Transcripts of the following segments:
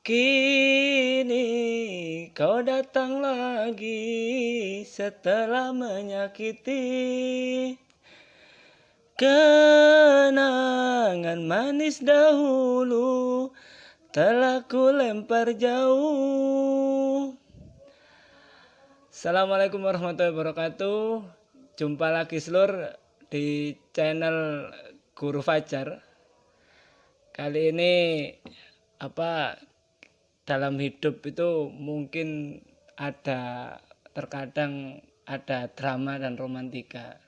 Kini kau datang lagi setelah menyakiti. Kenangan manis dahulu telah ku lempar jauh. Assalamualaikum warahmatullahi wabarakatuh. Jumpa lagi seluruh di channel Guru Fajar. Kali ini dalam hidup itu mungkin terkadang ada drama dan romantika.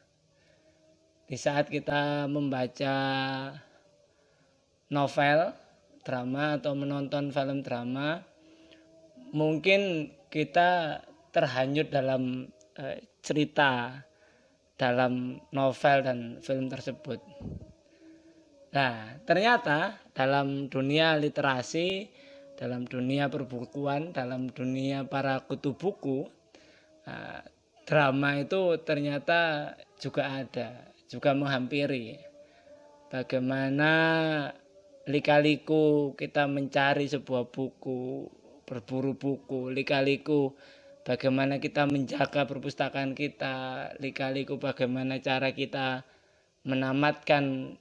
Di saat kita membaca novel drama atau menonton film drama, mungkin kita terhanyut dalam cerita dalam novel dan film tersebut. Nah, ternyata dalam dunia literasi, dalam dunia perbukuan, dalam dunia para kutu buku, drama itu ternyata juga ada, juga menghampiri. Bagaimana lika-liku kita mencari sebuah buku, berburu buku, lika-liku bagaimana kita menjaga perpustakaan kita, lika-liku bagaimana cara kita menamatkan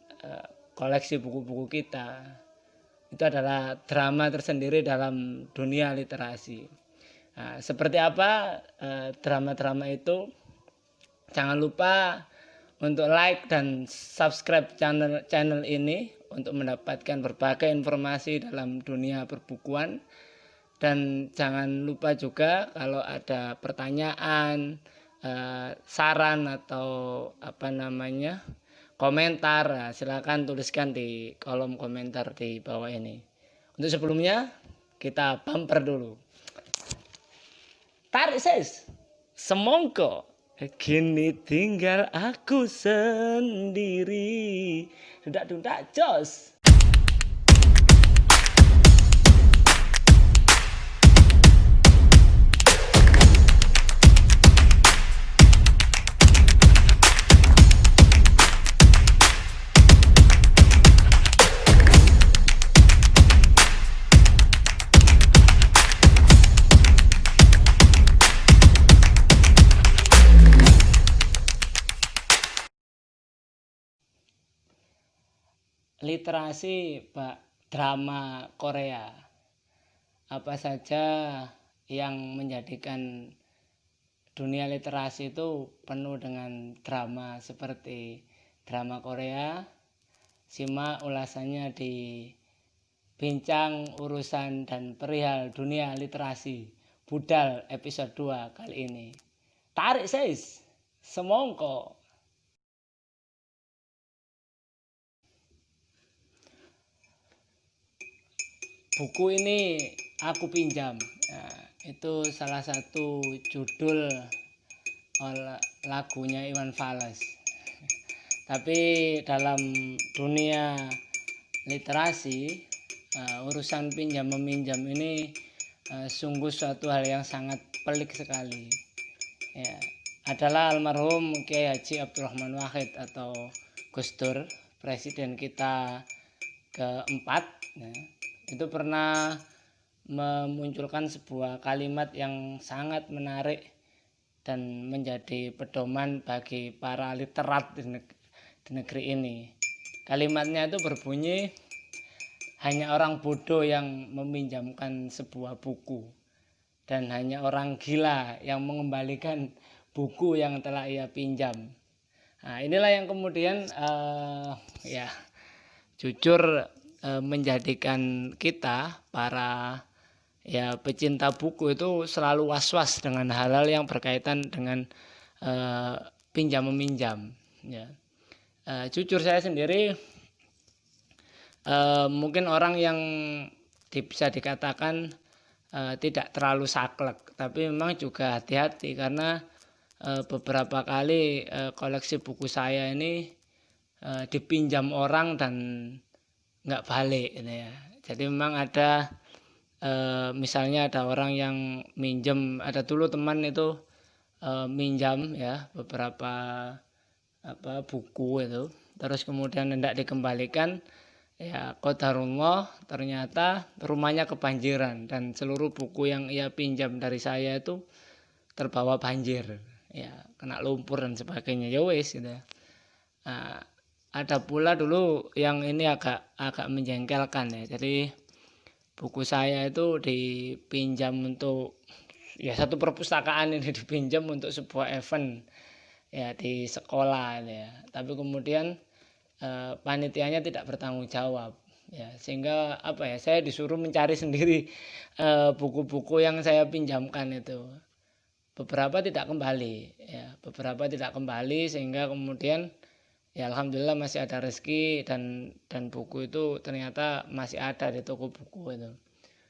koleksi buku-buku kita. Itu adalah drama tersendiri dalam dunia literasi. Nah, seperti apa drama-drama itu? Jangan lupa untuk like dan subscribe channel ini untuk mendapatkan berbagai informasi dalam dunia perbukuan. Dan jangan lupa juga kalau ada pertanyaan, saran atau komentar, silakan tuliskan di kolom komentar di bawah ini. Untuk sebelumnya kita bumper dulu. Tarik ses, semongko, kini tinggal aku sendiri. Dudak jos. Literasi drama Korea, apa saja yang menjadikan dunia literasi itu penuh dengan drama seperti drama Korea? Simak ulasannya di Bincang Urusan dan Perihal Dunia Literasi Budal episode 2 kali ini. Tarik ses, semongko. Buku ini aku pinjam. Nah, itu salah satu judul lagunya Iwan Fals. Tapi dalam dunia literasi, urusan pinjam meminjam ini sungguh suatu hal yang sangat pelik sekali. Ya, adalah almarhum Kiai Haji Abdurrahman Wahid atau Gus Dur, presiden kita keempat. Ya, itu pernah memunculkan sebuah kalimat yang sangat menarik dan menjadi pedoman bagi para literat di negeri ini. Kalimatnya itu berbunyi, hanya orang bodoh yang meminjamkan sebuah buku dan hanya orang gila yang mengembalikan buku yang telah ia pinjam. Nah, inilah yang kemudian jujur menjadikan kita para pecinta buku itu selalu was-was dengan hal-hal yang berkaitan dengan pinjam meminjam. Ya. Jujur saya sendiri mungkin orang yang bisa dikatakan tidak terlalu saklek, tapi memang juga hati-hati karena beberapa kali koleksi buku saya ini dipinjam orang dan nggak balik gitu ya. Jadi memang ada misalnya ada orang yang minjem, ada dulu teman itu minjam ya beberapa buku itu, terus kemudian hendak dikembalikan, Ya qadarullah ternyata rumahnya kebanjiran dan seluruh buku yang ia pinjam dari saya itu terbawa banjir, ya kena lumpur dan sebagainya, ya wes gitu. Nah, ada pula dulu yang ini agak menjengkelkan ya. Jadi buku saya itu dipinjam untuk ya satu perpustakaan ini dipinjam untuk sebuah event ya di sekolah ya. Tapi kemudian panitianya tidak bertanggung jawab ya, sehingga apa ya, saya disuruh mencari sendiri buku-buku yang saya pinjamkan itu. Beberapa tidak kembali ya, sehingga kemudian ya alhamdulillah masih ada rezeki dan buku itu ternyata masih ada di toko buku itu.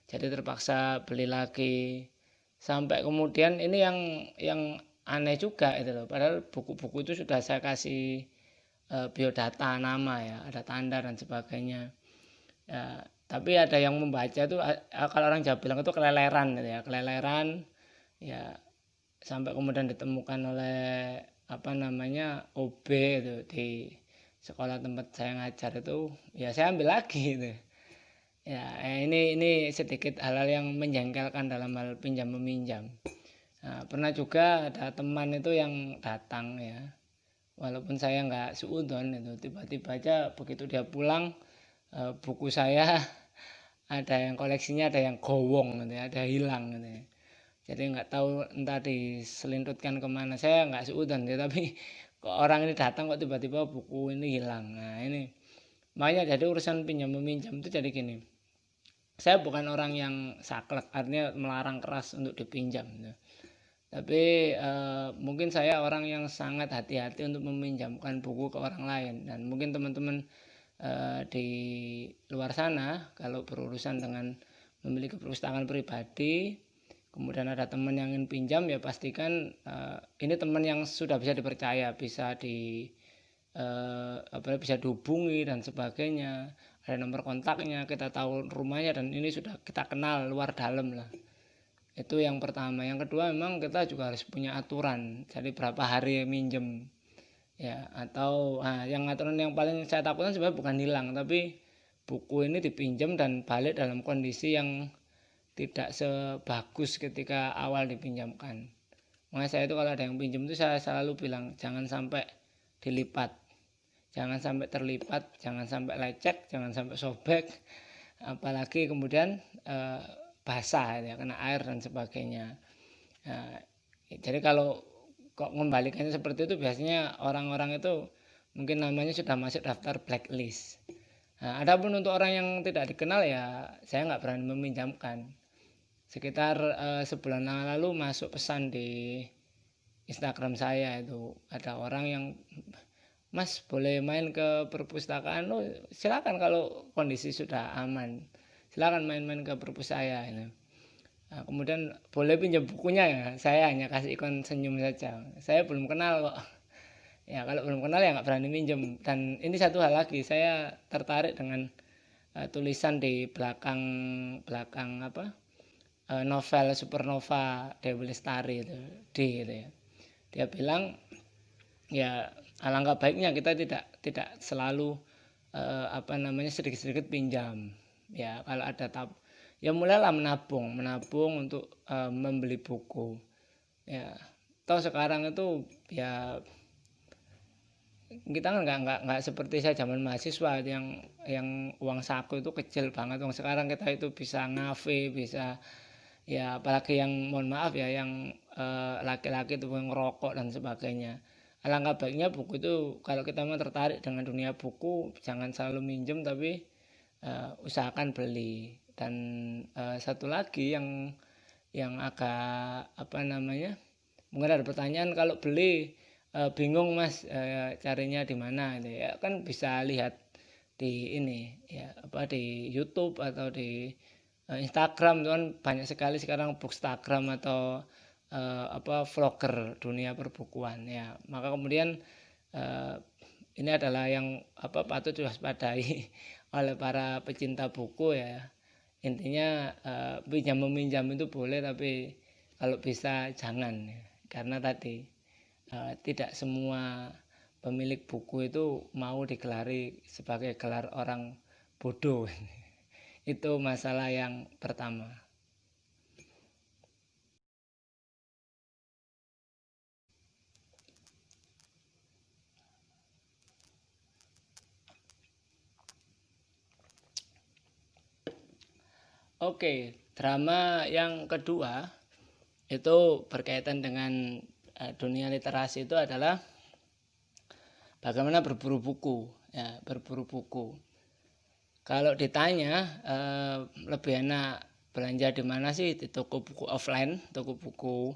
Jadi terpaksa beli lagi. Sampai kemudian ini yang aneh juga itu loh. Padahal buku-buku itu sudah saya kasih biodata nama ya, ada tanda dan sebagainya. Ya, tapi ada yang membaca itu kalau orang Jawa bilang itu keleleran gitu ya, keleleran ya, sampai kemudian ditemukan oleh OB itu di sekolah tempat saya ngajar itu, ya saya ambil lagi itu. Ya, ini sedikit hal-hal yang menjengkelkan dalam hal pinjam meminjam. Nah, pernah juga ada teman itu yang datang ya, walaupun saya nggak suudon itu, tiba-tiba aja begitu dia pulang buku saya ada yang koleksinya ada yang gowong gitu ya, ada hilang gitu ya. Jadi nggak tahu entah diselintutkan kemana, saya nggak suudon ya, tapi kok orang ini datang kok tiba-tiba buku ini hilang. Nah ini makanya jadi urusan pinjam meminjam itu jadi gini, saya bukan orang yang saklek, artinya melarang keras untuk dipinjam gitu. Tapi mungkin saya orang yang sangat hati-hati untuk meminjamkan buku ke orang lain. Dan mungkin teman-teman di luar sana kalau berurusan dengan memiliki perpustakaan pribadi, kemudian ada teman yang ingin pinjam, ya pastikan ini teman yang sudah bisa dipercaya, bisa bisa dihubungi dan sebagainya, ada nomor kontaknya, kita tahu rumahnya, dan ini sudah kita kenal luar dalam lah. Itu yang pertama. Yang kedua, memang kita juga harus punya aturan, jadi berapa hari minjem ya, atau yang aturan yang paling saya takutkan sebenarnya bukan hilang, tapi buku ini dipinjam dan balik dalam kondisi yang tidak sebagus ketika awal dipinjamkan. Makanya saya itu kalau ada yang pinjam itu saya selalu bilang jangan sampai dilipat, jangan sampai terlipat, jangan sampai lecek, jangan sampai sobek, apalagi kemudian basah ya, kena air dan sebagainya. Jadi kalau kok membalikannya seperti itu, biasanya orang-orang itu mungkin namanya sudah masuk daftar blacklist. Adapun untuk orang yang tidak dikenal ya saya nggak berani meminjamkan. Sekitar sebulan lalu masuk pesan di Instagram saya, itu ada orang yang, Mas boleh main ke perpustakaan? Lo silakan kalau kondisi sudah aman, silakan main-main ke perpus saya ini. Nah, kemudian boleh pinjam bukunya ya, saya hanya kasih ikon senyum saja, saya belum kenal kok. Ya kalau belum kenal ya nggak berani minjem. Dan ini satu hal lagi, saya tertarik dengan tulisan di belakang novel Supernova Dewi Lestari itu, gitu ya. Dia bilang ya alangkah baiknya kita tidak selalu sedikit-sedikit pinjam. Ya kalau ada ya mulailah menabung untuk membeli buku. Ya, toh sekarang itu ya kita kan nggak seperti saya zaman mahasiswa yang uang saku itu kecil banget. Sekarang kita itu bisa ngafe, bisa ya, apalagi yang mohon maaf ya yang laki-laki itu yang ngerokok dan sebagainya. Alangkah baiknya buku itu kalau kita mau tertarik dengan dunia buku, jangan selalu minjem, tapi usahakan beli. Dan satu lagi yang agak mungkin ada pertanyaan, kalau beli bingung Mas carinya di mana gitu ya, kan bisa lihat di ini ya, di YouTube atau di Instagram tuh kan banyak sekali sekarang bookstagram atau vlogger dunia perbukuan ya. Maka kemudian ini adalah yang patut diwaspadai oleh para pecinta buku ya. Intinya pinjam meminjam itu boleh, tapi kalau bisa jangan ya. Karena tadi tidak semua pemilik buku itu mau digelari sebagai gelar orang bodoh. Itu masalah yang pertama. Oke, drama yang kedua itu berkaitan dengan dunia literasi, itu adalah bagaimana berburu buku, ya, berburu buku. Kalau ditanya lebih enak belanja di mana sih, di toko buku offline, toko buku,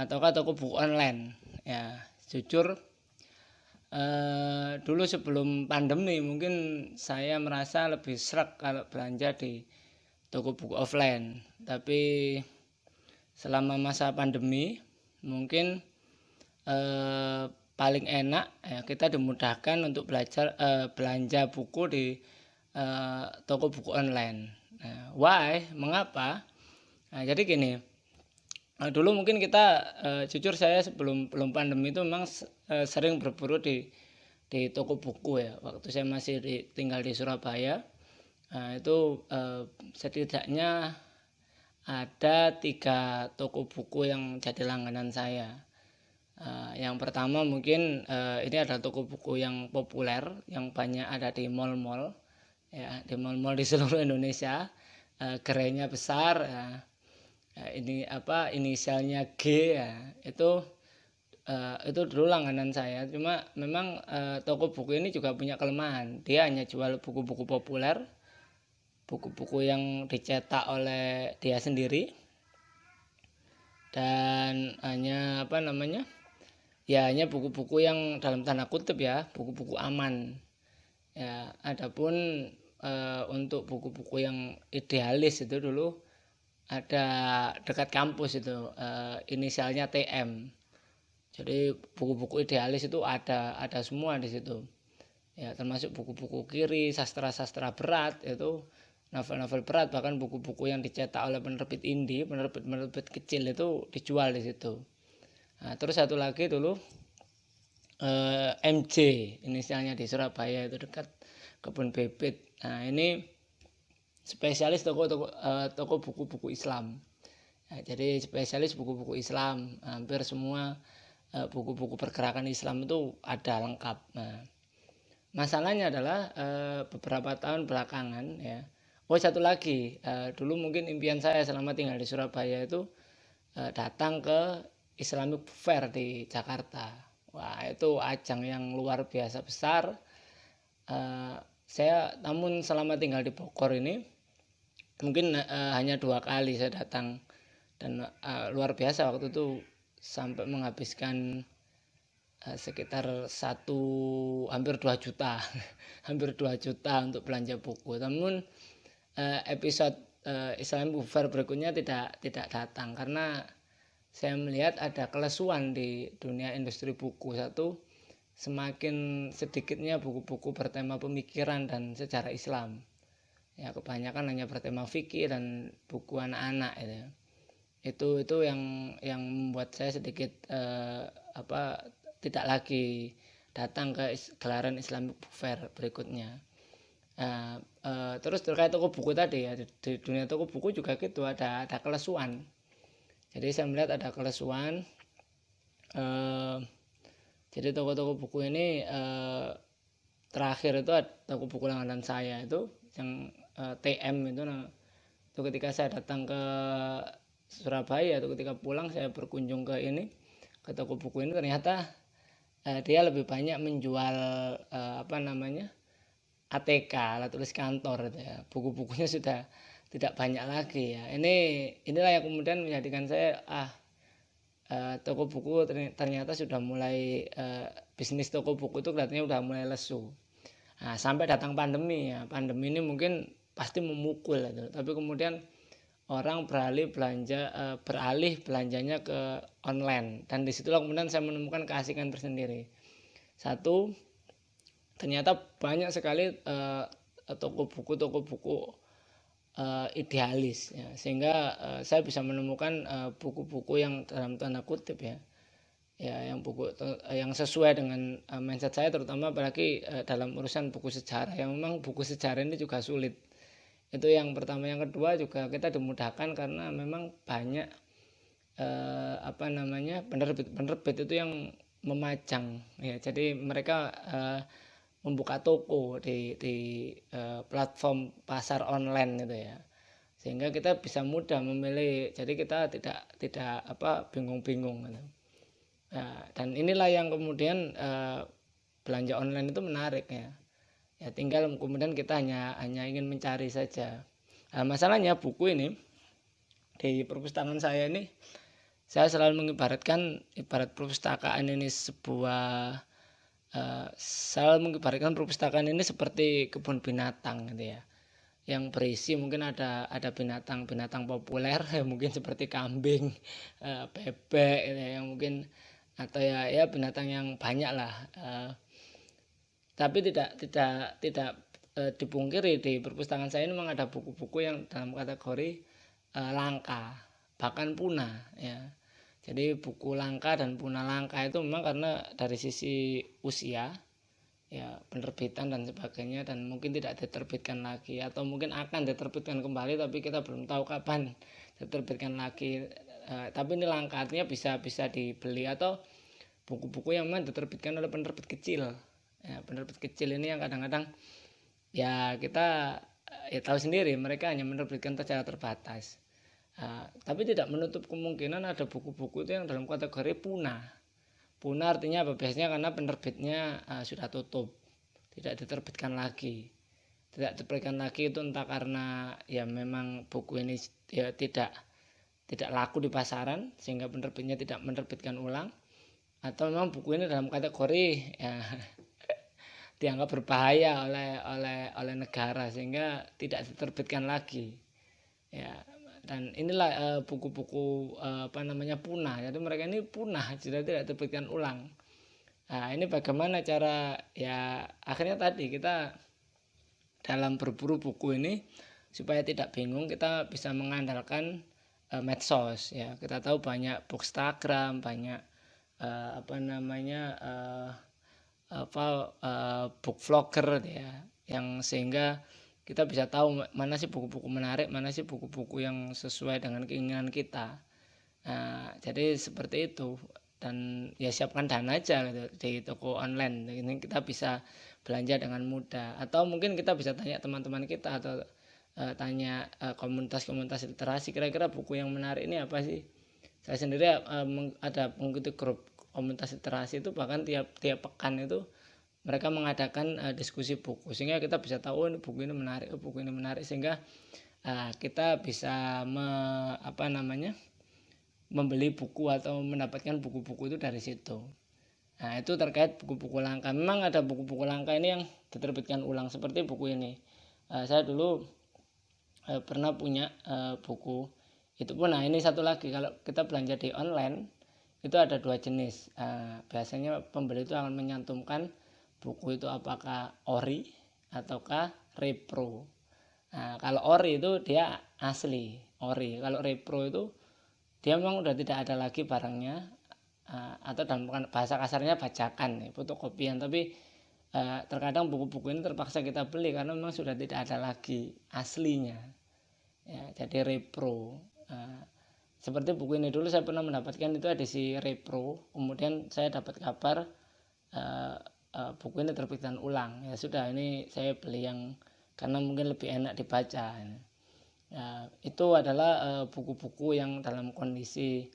ataukah toko buku online? Ya, jujur dulu sebelum pandemi mungkin saya merasa lebih sreg kalau belanja di toko buku offline. Tapi selama masa pandemi mungkin paling enak ya, kita dimudahkan untuk belanja buku di toko buku online. Nah, why? Mengapa? Nah, jadi gini, dulu mungkin kita jujur saya sebelum pandemi itu memang sering berburu di toko buku ya. Waktu saya masih tinggal di Surabaya, itu setidaknya ada 3 toko buku yang jadi langganan saya. Yang pertama mungkin ini adalah toko buku yang populer, yang banyak ada di mall-mall, ya, di mall-mall di seluruh Indonesia. Gerainya besar, ya. Ini apa, inisialnya G, ya. Itu dulu langganan saya. Cuma memang toko buku ini juga punya kelemahan. Dia hanya jual buku-buku populer, buku-buku yang dicetak oleh dia sendiri, dan hanya hanya buku-buku yang dalam tanda kutip ya, buku-buku aman. Ya, adapun untuk buku-buku yang idealis itu dulu ada dekat kampus itu, inisialnya TM. Jadi buku-buku idealis itu ada semua di situ. Ya, termasuk buku-buku kiri, sastra-sastra berat, itu novel-novel berat, bahkan buku-buku yang dicetak oleh penerbit indie, penerbit kecil itu dijual di situ. Nah, terus satu lagi dulu MJ, inisialnya di Surabaya, itu dekat Kebun Bibit. Nah, ini spesialis toko buku-buku Islam. Nah, jadi spesialis buku-buku Islam, hampir semua buku-buku pergerakan Islam itu ada lengkap. Nah, masalahnya adalah beberapa tahun belakangan ya. Oh, satu lagi, dulu mungkin impian saya selama tinggal di Surabaya itu datang ke Islamic Fair di Jakarta. Wah, itu ajang yang luar biasa besar. Namun selama tinggal di Bogor ini mungkin hanya 2 kali saya datang, dan luar biasa waktu itu sampai menghabiskan sekitar hampir 2 juta hampir 2 juta untuk belanja buku. Namun episode Islamic Fair berikutnya tidak datang karena saya melihat ada kelesuan di dunia industri buku. Satu, semakin sedikitnya buku-buku bertema pemikiran dan sejarah Islam. Ya, kebanyakan hanya bertema fikih dan buku anak-anak itu yang membuat saya sedikit tidak lagi datang ke gelaran Islamic Fair berikutnya. Terus terkait toko buku tadi ya, di dunia toko buku juga gitu, ada kelesuan. Jadi saya melihat ada kelesuan. Jadi toko-toko buku ini terakhir itu toko buku langganan saya itu yang TM itu ketika saya datang ke Surabaya, atau ketika pulang saya berkunjung ke toko buku ini, ternyata dia lebih banyak menjual ATK, alat tulis kantor itu ya. Buku-bukunya sudah tidak banyak lagi ya. Inilah yang kemudian menjadikan saya toko buku ternyata sudah mulai bisnis toko buku itu kelihatannya sudah mulai lesu. Nah, sampai datang pandemi ya. Pandemi ini mungkin pasti memukul gitu. Tapi kemudian orang beralih belanjanya ke online, dan disitulah kemudian saya menemukan keasikan tersendiri. Satu, ternyata banyak sekali toko buku idealis ya, sehingga saya bisa menemukan buku-buku yang dalam tanda kutip ya ya, yang yang sesuai dengan mindset saya, terutama apalagi dalam urusan buku sejarah, yang memang buku sejarah ini juga sulit. Itu yang pertama. Yang kedua juga kita dimudahkan karena memang banyak penerbit itu yang memajang, ya, jadi mereka membuka toko di platform pasar online itu ya, sehingga kita bisa mudah memilih, jadi kita tidak bingung-bingung gitu. Dan inilah yang kemudian belanja online itu menarik ya. Ya tinggal kemudian kita hanya ingin mencari saja. Masalahnya buku ini di perpustakaan saya ini, saya selalu mengibaratkan perpustakaan ini selalu mengibaratkan perpustakaan ini seperti kebun binatang gitu ya, yang berisi mungkin ada binatang populer ya, mungkin seperti kambing, bebek gitu ya, yang mungkin, atau ya binatang yang banyak lah. Tapi tidak dipungkiri, di perpustakaan saya ini memang ada buku-buku yang dalam kategori langka, bahkan punah ya. Jadi buku langka dan punah langka itu memang karena dari sisi usia ya, penerbitan dan sebagainya, dan mungkin tidak diterbitkan lagi, atau mungkin akan diterbitkan kembali tapi kita belum tahu kapan diterbitkan lagi. Tapi ini langka, artinya bisa dibeli, atau buku-buku yang memang diterbitkan oleh penerbit kecil ya. Penerbit kecil ini yang kadang-kadang ya kita tahu sendiri, mereka hanya menerbitkan secara terbatas. Tapi tidak menutup kemungkinan ada buku-buku itu yang dalam kategori punah. Punah artinya apa? Biasanya karena penerbitnya sudah tutup, tidak diterbitkan lagi. Tidak diterbitkan lagi itu entah karena ya memang buku ini ya tidak laku di pasaran sehingga penerbitnya tidak menerbitkan ulang, atau memang buku ini dalam kategori ya dianggap berbahaya oleh negara sehingga tidak diterbitkan lagi ya. Dan inilah buku-buku punah. Jadi mereka ini punah, sudah tidak diterbitkan ulang. Nah, ini bagaimana cara ya, akhirnya tadi kita dalam berburu buku ini supaya tidak bingung, kita bisa mengandalkan medsos ya. Kita tahu banyak bookstagram, banyak book vlogger ya, yang sehingga kita bisa tahu mana sih buku-buku menarik, mana sih buku-buku yang sesuai dengan keinginan kita. Nah, jadi seperti itu. Dan ya siapkan dana aja gitu di toko online. Ini kita bisa belanja dengan mudah. Atau mungkin kita bisa tanya teman-teman kita, atau tanya komunitas-komunitas literasi, kira-kira buku yang menarik ini apa sih. Saya sendiri ada mengikuti grup komunitas literasi itu, bahkan tiap pekan itu mereka mengadakan diskusi buku, sehingga kita bisa tahu ini buku ini menarik, sehingga kita bisa membeli buku atau mendapatkan buku-buku itu dari situ. Nah, itu terkait buku-buku langka. Memang ada buku-buku langka ini yang diterbitkan ulang, seperti buku ini. Saya dulu pernah punya buku itu pun. Nah, ini satu lagi, kalau kita belanja di online itu ada dua jenis. Biasanya pembeli itu akan menyantumkan buku itu apakah ori ataukah repro. Nah, kalau ori itu dia asli ori. Kalau repro itu dia memang udah tidak ada lagi barangnya, atau dalam bahasa kasarnya bajakan, fotokopian. Tapi terkadang buku-buku ini terpaksa kita beli karena memang sudah tidak ada lagi aslinya ya, jadi repro. Seperti buku ini, dulu saya pernah mendapatkan itu edisi repro, kemudian saya dapat kabar buku ini terbitkan ulang. Ya sudah, ini saya beli yang karena mungkin lebih enak dibaca. Itu adalah buku-buku yang dalam kondisi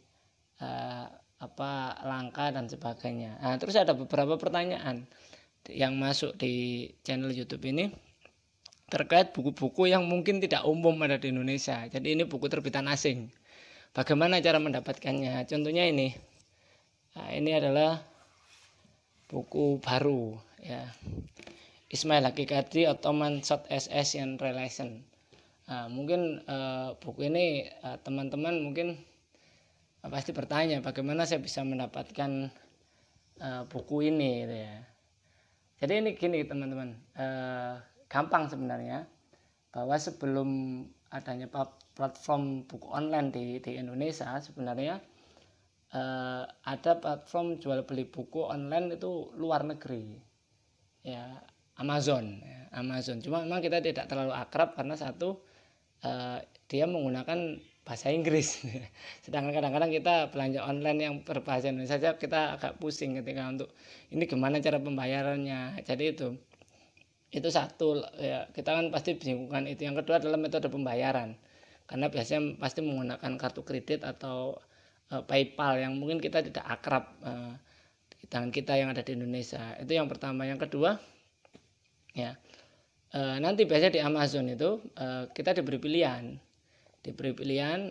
langka dan sebagainya. Nah, terus ada beberapa pertanyaan yang masuk di channel YouTube ini terkait buku-buku yang mungkin tidak umum ada di Indonesia. Jadi ini buku terbitan asing. Bagaimana cara mendapatkannya? Contohnya ini. Nah, ini adalah buku baru ya, Ismail Hakikati Ottoman South Asian Relation. Mungkin buku ini teman-teman mungkin pasti bertanya bagaimana saya bisa mendapatkan buku ini gitu ya. Jadi ini gini teman-teman, gampang sebenarnya, bahwa sebelum adanya platform buku online di Indonesia, sebenarnya ada platform jual beli buku online itu luar negeri, ya Amazon, Cuma memang kita tidak terlalu akrab karena satu, dia menggunakan bahasa Inggris. Sedangkan kadang-kadang kita belanja online yang berbahasa Indonesia saja kita agak pusing ketika untuk ini gimana cara pembayarannya. Jadi itu satu, ya kita kan pasti bingungkan itu. Yang kedua adalah metode pembayaran, karena biasanya pasti menggunakan kartu kredit atau PayPal yang mungkin kita tidak akrab di tangan kita yang ada di Indonesia. Itu yang pertama. Yang kedua, ya nanti biasanya di Amazon itu kita diberi pilihan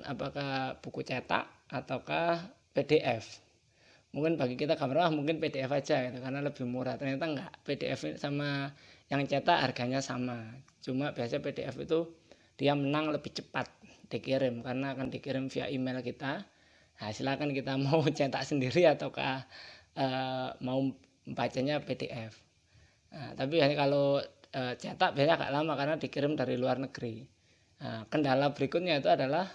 apakah buku cetak ataukah PDF. Mungkin bagi kita gambar mungkin PDF aja gitu karena lebih murah. Ternyata enggak, PDF sama yang cetak harganya sama, cuma biasa PDF itu dia menang lebih cepat dikirim karena akan dikirim via email kita. Nah, silakan kita mau cetak sendiri ataukah mau bacanya PDF. Nah, tapi kalau cetak biasanya agak lama karena dikirim dari luar negeri. Nah, kendala berikutnya itu adalah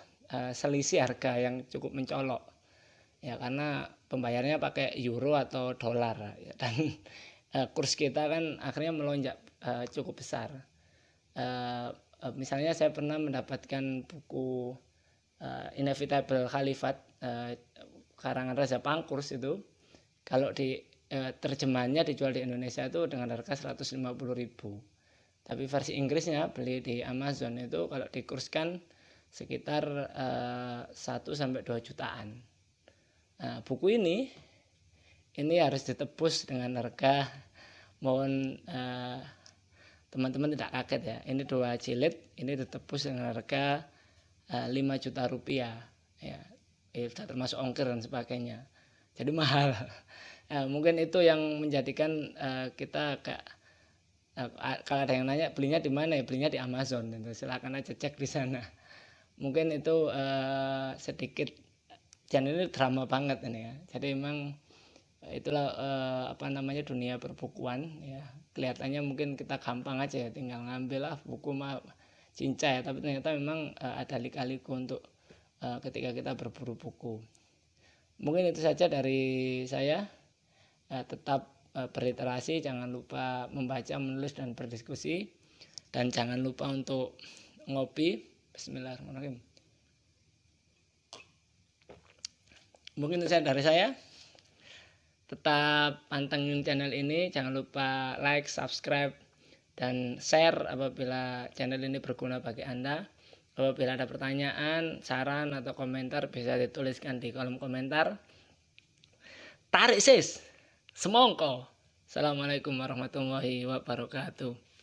selisih harga yang cukup mencolok, ya karena pembayarannya pakai euro atau dolar, ya, dan kurs kita kan akhirnya melonjak cukup besar. Misalnya saya pernah mendapatkan buku Inevitable Khalifat karangan Raja Pangkurs itu, kalau di terjemahannya dijual di Indonesia itu dengan harga 150.000. Tapi versi Inggrisnya beli di Amazon itu kalau dikurskan sekitar 1-2 jutaan. Nah, buku ini harus ditebus dengan harga, mohon teman-teman tidak kaget ya, ini 2 jilid ini ditebus dengan harga 5 juta rupiah, ya termasuk ongkir dan sebagainya, jadi mahal. Mungkin itu yang menjadikan kita agak, kalau ada yang nanya belinya di mana, ya belinya di Amazon, gitu. Silakan aja cek di sana. Mungkin itu sedikit, dan ini drama banget ini ya. Jadi memang itulah dunia perbukuan ya. Kelihatannya mungkin kita gampang aja ya, tinggal ngambil lah buku mah cincai, tapi ternyata memang ada lika-liku untuk ketika kita berburu buku. Mungkin itu saja dari saya. Tetap berliterasi, jangan lupa membaca, menulis dan berdiskusi, dan jangan lupa untuk ngopi. Bismillahirrahmanirrahim. Mungkin itu saja dari saya. Tetap pantengin channel ini, jangan lupa like, subscribe, dan share apabila channel ini berguna bagi Anda. Apabila ada pertanyaan, saran, atau komentar bisa dituliskan di kolom komentar. Tarik sis, semongko. Assalamualaikum warahmatullahi wabarakatuh.